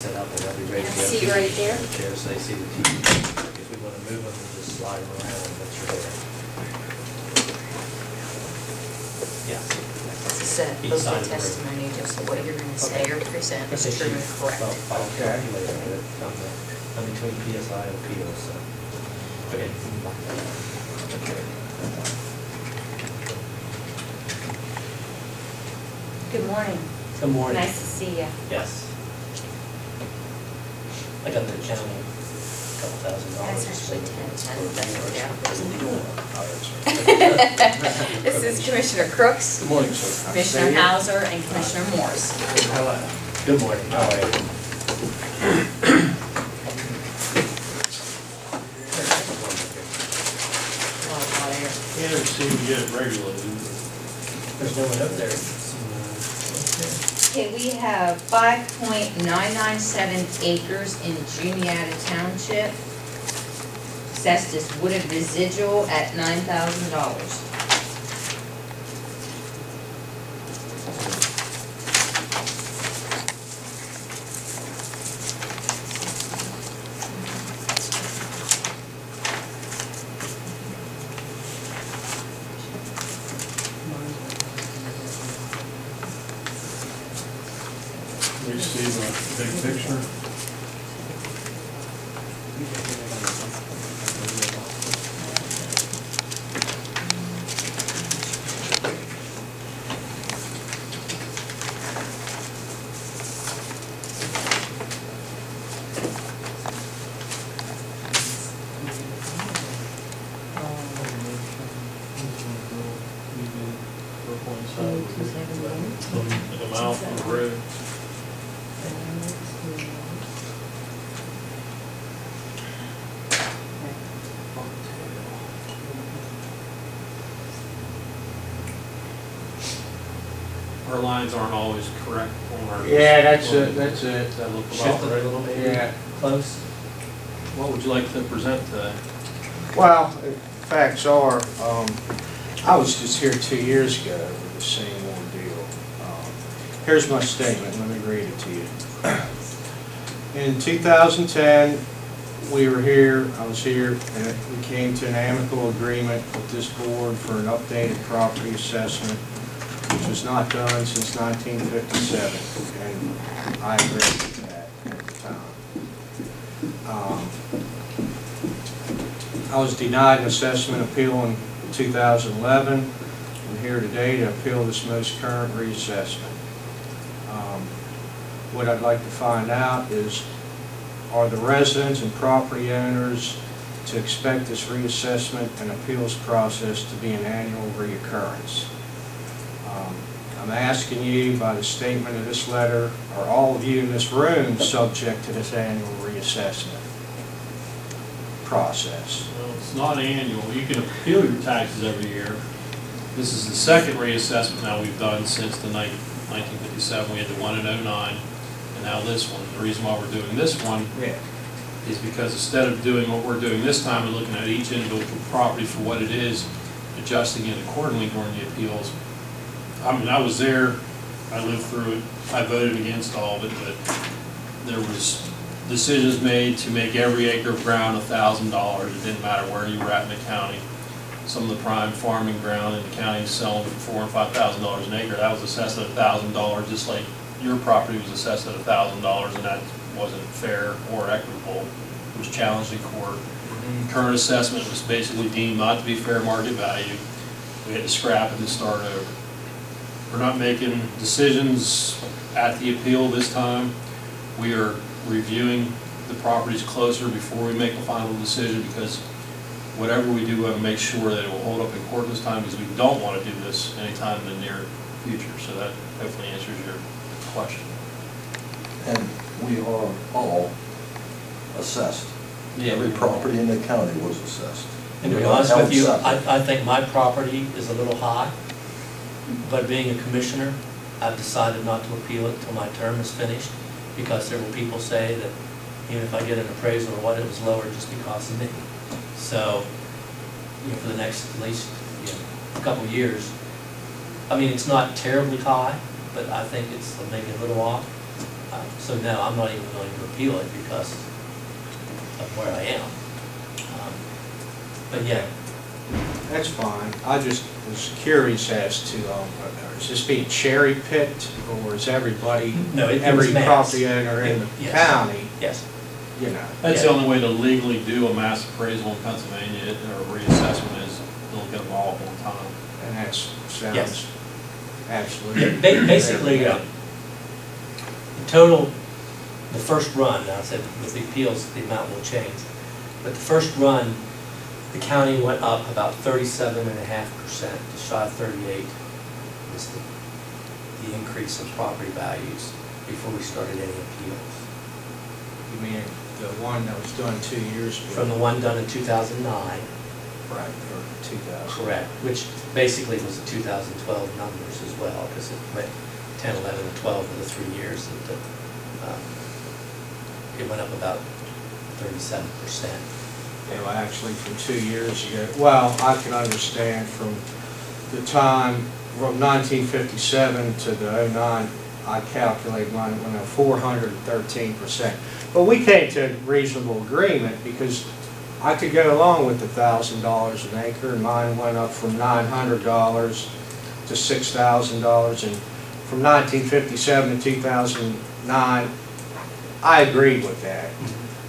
Set up and they'll be ready to go. See right there? The chairs, they see the TV. If we want to move them, we just slide them around and let you there. Yeah. Both the testimony, just what you're going to say or present is true and correct. Well, I'll calculate it I'm between PSI and appeals, so. Okay. Good morning. Good morning. Nice to see you. Yes. I got the accounting, $2,000. That's actually 10. Oh, This is Commissioner Crooks, Good morning, sir. Commissioner Hauser, and Commissioner Morse. Good morning. How are you? Can't seem to get it regulated. There's no one up there. Okay, we have 5.997 acres in Juniata Township. Assessed as wooded residual at $9,000. We see the big picture. The mouth of the road. Our lines aren't always correct on our. Yeah, that's it, that's it. Does that look Shift about it a right? little bit. Yeah. Close. What would you like to present today? Well, facts are, I was just here 2 years ago with the same ordeal. Here's my statement, let me read it to you. In 2010, we were here, I was here, and we came to an amicable agreement with this board for an updated property assessment, which was not done since 1957, and I agreed with that at the time. I was denied an assessment appeal in 2011. I'm here today to appeal this most current reassessment. What I'd like to find out is, are the residents and property owners to expect this reassessment and appeals process to be an annual reoccurrence? I'm asking you, by the statement of this letter, are all of you in this room subject to this annual reassessment process? Well, it's not annual. You can appeal your taxes every year. This is the second reassessment now we've done since the 1957. We had the one in 09, and now this one. The reason why we're doing this one is because instead of doing what we're doing this time and looking at each individual property for what it is, adjusting it accordingly during the appeals. I mean, I was there, I lived through it, I voted against all of it, but there was decisions made to make every acre of ground $1,000. It didn't matter where you were at in the county. Some of the prime farming ground in the county is selling for $4,000 and $5,000 an acre. That was assessed at $1,000, just like your property was assessed at $1,000, and that wasn't fair or equitable. It was challenged in court. Current assessment was basically deemed not to be fair market value. We had to scrap it and start over. We're not making decisions at the appeal this time. We are reviewing the properties closer before we make a final decision, because whatever we do, we want to make sure that it will hold up in court this time, because we don't want to do this anytime in the near future. So that hopefully answers your question. And we are all assessed. Yeah, Every property in the county was assessed. And to be honest with you, I think my property is a little high, but being a commissioner, I've decided not to appeal it until my term is finished, because several people say that even if I get an appraisal or what, it was lower just because of me. So, you know, for the next at least couple of years, I mean, it's not terribly high, but I think it's maybe a little off. So no, I'm not even going to appeal it because of where I am. But yeah, That's fine. I just was curious as to, is this being cherry picked, or is everybody, No, it was every mass. property owner in the Yes. county, yes. you know? That's the Yeah. only way to legally do a mass appraisal in Pennsylvania, or reassessment, is to look at them all at one time. And that sounds Yes. absolutely. Basically, the total, the first run, now I said with the appeals, the amount will change, but the first run, the county went up about 37.5%, just shy of 38, was the increase in property values before we started any appeals. You mean the one that was done 2 years ago? From the one done in 2009, Right, or 2000. correct, which basically was the 2012 numbers as well, because it went 10, 11, and 12 were the 3 years that it went up about 37%. Yeah, well, actually, from 2 years ago, well, I can understand from the time, from 1957 to the '09, I calculated mine went up 413%. But we came to a reasonable agreement because I could go along with the $1,000 an acre, and mine went up from $900 to $6,000, and from 1957 to 2009, I agreed with that.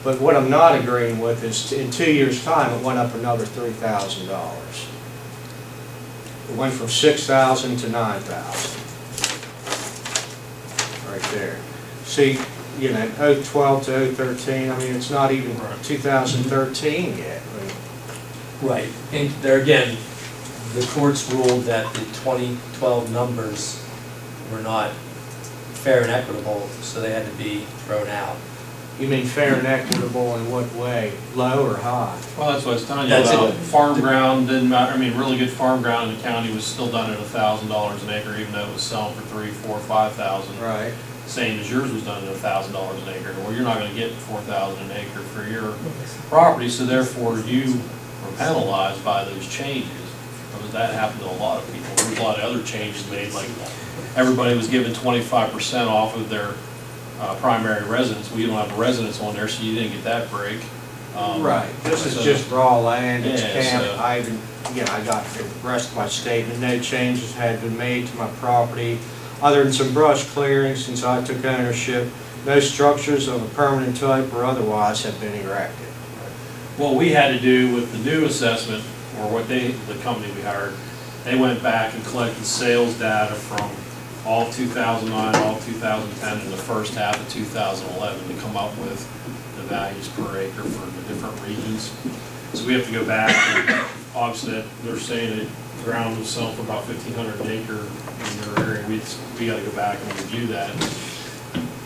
But what I'm not agreeing with is in 2 years' time, it went up another $3,000. It went from $6,000 to $9,000. Right there. See, you know, 012 to 013, I mean, it's not even 2013 yet. I mean, Right, and there again, the courts ruled that the 2012 numbers were not fair and equitable, so they had to be thrown out. you mean fair and equitable in what way? Low or high? Well, that's what I was telling you That's about. it. Farm ground didn't matter, I mean, really good farm ground in the county was still done at $1,000 an acre, even though it was selling for 3, 4, 5,000. Right. Same as yours was done at $1,000 an acre. Well, you're not gonna get 4,000 an acre for your property, so therefore you were penalized by those changes. Because that happened to a lot of people. There was a lot of other changes made, like everybody was given 25% off of their primary residence. We don't have a residence on there, so you didn't get that break. Right, this is so- just raw land, it's Yeah, camp, so- I even, I got the rest of my statement, no changes had been made to my property, other than some brush clearing since I took ownership. No structures of a permanent type or otherwise have been erected. What we had to do with the new assessment, or what the company we hired, they went back and collected sales data from all 2009, all 2010, and the first half of 2011 to come up with the values per acre for the different regions. So we have to go back, and obviously they're saying that ground was selling for about 1,500 an acre in your area. We gotta go back and review that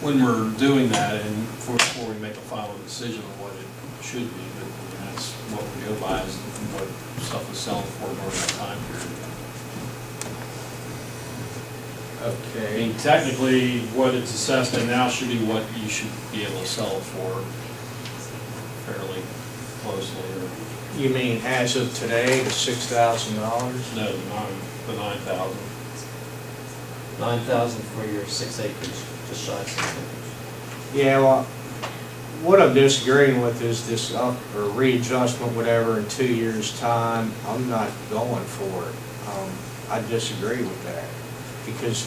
when we're doing that, and before we make a final decision on what it should be, but that's what we go by, is what stuff was selling for during that time period. I Okay. mean, technically, what it's assessed at now should be what you should be able to sell it for fairly closely, or, You mean as of today, the $6,000? no, the 9,000. 9,000 for your 6 acres, just shy of 6 acres. Yeah, well, what I'm disagreeing with is this up or readjustment, whatever, in 2 years' time. I'm not going for it. I disagree with that. Because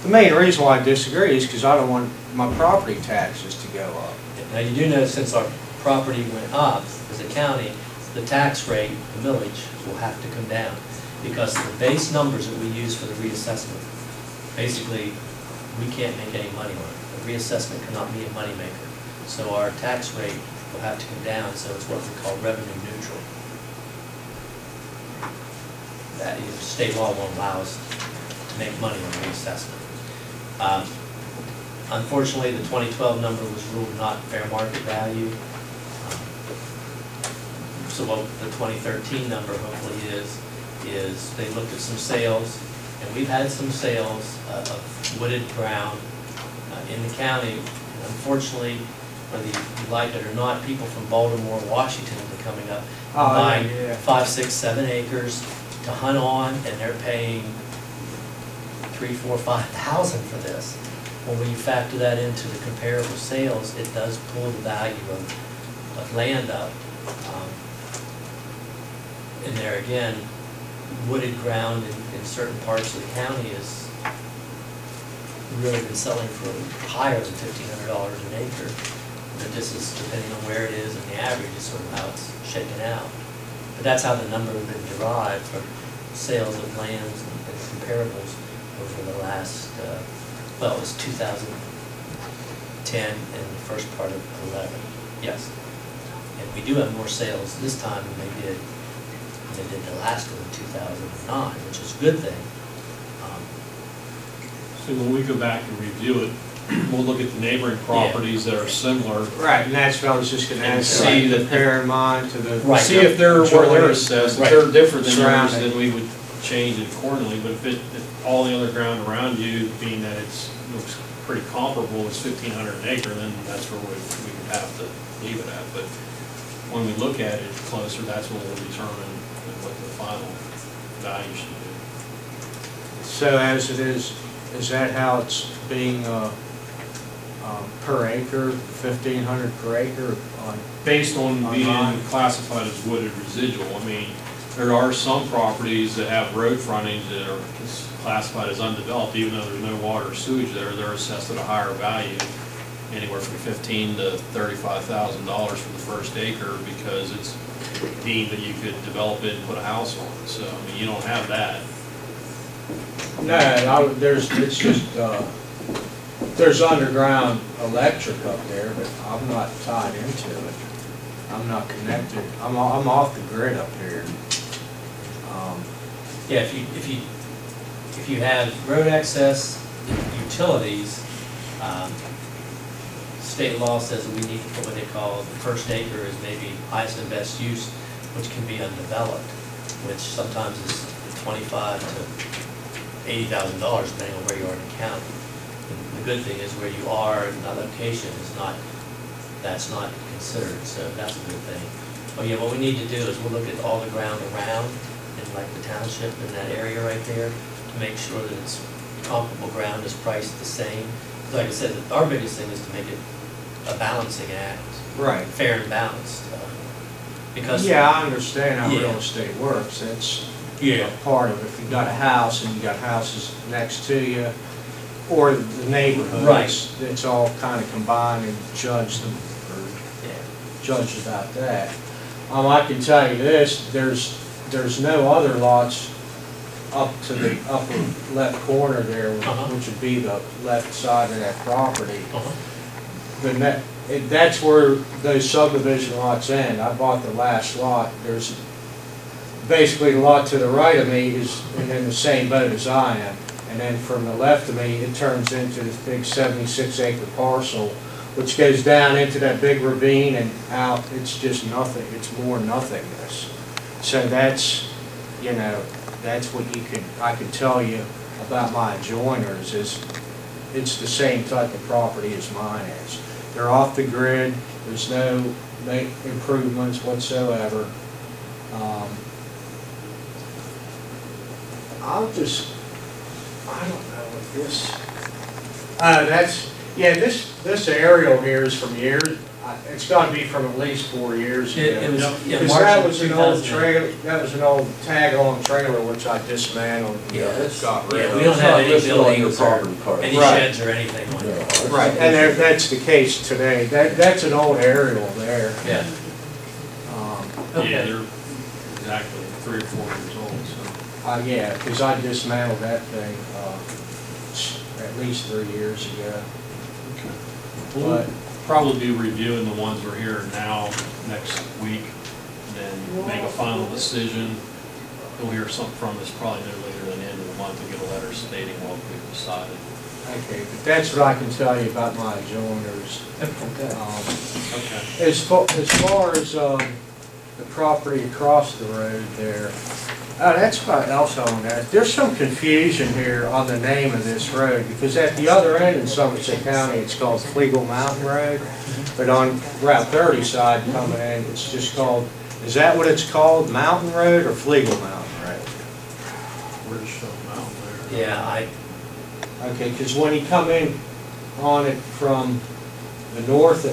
the main reason why I disagree is because I don't want my property taxes to go up. Now, you do know since our property went up as a county, the tax rate, the millage, will have to come down. Because the base numbers that we use for the reassessment, basically, we can't make any money on it. The reassessment cannot be a moneymaker. So our tax rate will have to come down, so it's what we call revenue neutral. That is, state law won't allow us to make money on reassessment. Unfortunately, the 2012 number was ruled not fair market value. So what the 2013 number hopefully is they looked at some sales, and we've had some sales of wooded ground in the county. And unfortunately, whether you like it or not, people from Baltimore, Washington are coming up and buying yeah. 5, 6, 7 acres to hunt on, and they're paying 3, 4, 5,000 for this. Well, when you factor that into the comparable sales, it does pull the value of land up. And there again, wooded ground in certain parts of the county is really been selling for higher than $1,500 an acre. But this is depending on where it is, and the average is sort of how it's shaken out. But that's how the number has been derived from sales of lands and comparables over the last, well, it was 2010 and the first part of 11, yes. And we do have more sales this time than they did the last one in 2009, which is a good thing. So when we go back and review it, we'll look at the neighboring properties that are similar. Right, and that's what I was just gonna And ask, see like, that- compare in mind to the. Right. See if they're where they're assessed. If Right. they're different than yours, Surrounding. then we would change it accordingly. But if all the other ground around you, being that looks pretty comparable, it's 1,500 an acre, then that's where we would have to leave it at. But when we look at it closer, that's when we'll determine what the final value should be. So as it is that how it's being, per acre, 1,500 per acre on? Based on being Online. classified as wooded residual, I mean, there are some properties that have road frontage that are classified as undeveloped, even though there's no water or sewage there, they're assessed at a higher value, anywhere from $15,000 to $35,000 for the first acre, because it's deemed that you could develop it and put a house on it. So, I mean, you don't have that. No, it's just, there's underground electric up there, but I'm not tied into it. I'm not connected, I'm off the grid up here. Yeah, if you have road access, utilities, state law says that we need to put what they call the first acre is maybe highest and best use, which can be undeveloped, which sometimes is $25,000 to $80,000 depending on where you are in the county. And the good thing is where you are in that location is that's not considered, so that's a good thing. Oh yeah, what we need to do is we'll look at all the ground around in like the township in that area right there to make sure that it's comparable ground is priced the same. Like I said, our biggest thing is to make it a balancing act, Right. fair and balanced. Because Yeah, I understand how Yeah. real estate works, it's yeah, part of it. If you've got a house and you got houses next to you, or the neighborhood, Right. it's all kind of combined and judged, or yeah. judged about that. I can tell you this, there's no other lots up to the upper left corner there, which would be the left side of that property. That's where those subdivision lots end. I bought the last lot. There's basically the lot to the right of me is in the same boat as I am. And then from the left of me, it turns into this big 76-acre parcel, which goes down into that big ravine and out. It's just nothing. It's more nothingness. So that's, that's what I could tell you about my adjoiners is it's the same type of property as mine is. They're off the grid. There's no improvements whatsoever. I don't know what this aerial here is from years, it's gotta be from at least 4 years ago. It was, yeah, Because March that of was an old 2000. trailer, that was an old tag-along trailer which I dismantled and Yeah, that's- got rid yeah, of. we don't have any It's not listed on your buildings or property card. any Right. sheds or anything on your Yeah. property. Right, and that's the case today. That's an old aerial there. Yeah. Okay. Yeah, they're exactly 3 or 4 years old, so. Yeah, because I dismantled that thing at least 3 years ago. We'll probably be reviewing the ones we're here now next week, and then make a final decision. You'll hear something from us probably no later than the end of the month and get a letter stating what we've decided. Okay, but that's what I can tell you about my adjoiners. Okay. Okay. As far as the property across the road there, that's what else I want to ask. There's some confusion here on the name of this road, because at the other end in Somerset County, it's called Flegel Mountain Road, but on Route 30 side coming in, it's just called, is that what it's called, Mountain Road or Flegel Mountain Road? We're just showing them out there. Yeah, Okay, because when you come in on it from the north